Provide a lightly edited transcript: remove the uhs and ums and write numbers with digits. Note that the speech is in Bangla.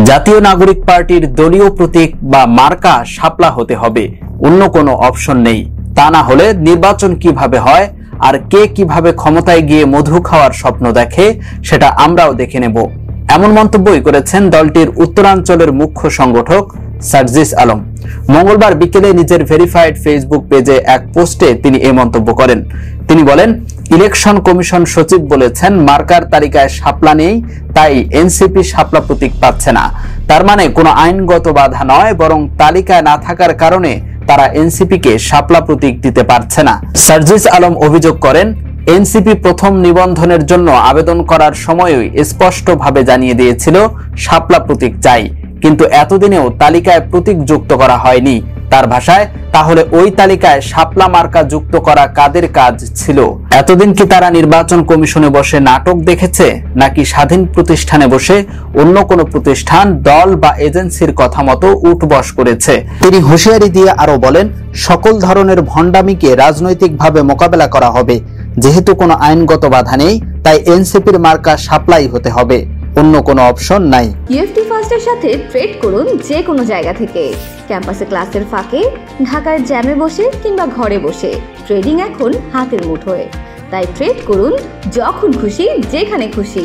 জাতীয় নাগরিক পার্টির দলীয় প্রতীক বা মার্কা শাপলা হতে হবে, অন্য কোনো অপশন নেই। তা না হলে নির্বাচন কিভাবে হয় আর কে কিভাবে ক্ষমতায় গিয়ে মধু খাওয়ার স্বপ্ন দেখে সেটা আমরাও দেখে নেব। এমন মন্তব্যই করেছেন দলটির উত্তরাঞ্চলের মুখ্য সংগঠক সার্জিস আলম। মঙ্গলবার বিকেলে নিজের ভেরিফাইড ফেসবুক পেজে এক পোস্টে তিনি এই মন্তব্য করেন। তিনি বলেন, ইলেকশন কমিশন সচিব বলেছেন মার্কার তালিকায় শাপলা নেই, তাই এনসিপি শাপলা প্রতীক পাচ্ছে না। তার মানে কোনো আইনগত বাধা নয়, বরং তালিকায় না থাকার কারণে তারা এনসিপিকে শাপলা প্রতীক দিতে পারছে না। সার্জিস আলম অভিযোগ করেন, এনসিপি প্রথম নিবন্ধনের জন্য আবেদন করার সময়ই স্পষ্টভাবে জানিয়ে দিয়েছিল শাপলা প্রতীক চাই, কিন্তু এতদিনেও তালিকায় প্রতীক যুক্ত করা হয়নি। তার ভাষায়, তাহলে ওই তালিকায় শাপলা মার্কা যুক্ত করা কাদের কাজ ছিল? এতদিন কি তারা নির্বাচন কমিশনে বসে নাটক দেখেছে, নাকি স্বাধীন প্রতিষ্ঠানে বসে অন্য কোনো প্রতিষ্ঠান, দল বা এজেন্সির কথা মতো উঠবস করেছে? তিনি হুঁশিয়ারি দিয়ে আরো বলেন, সকল ধরনের ভণ্ডামিকে রাজনৈতিকভাবে মোকাবেলা করা হবে। যেহেতু কোনো আইনগত বাধা নেই, তাই এনসিপির মার্কা শাপলাই হতে হবে, অন্য কোনো অপশন নাই। ইউএফটি ফার্স্টের সাথে ট্রেড করুন যে কোনো জায়গা থেকে। ক্যাম্পাসে ক্লাসের ফাঁকে, ঢাকার জ্যামে বসে কিংবা ঘরে বসে, ট্রেডিং এখন হাতের মুঠোয়। তাই ট্রেড করুন যখন খুশি, যেখানে খুশি।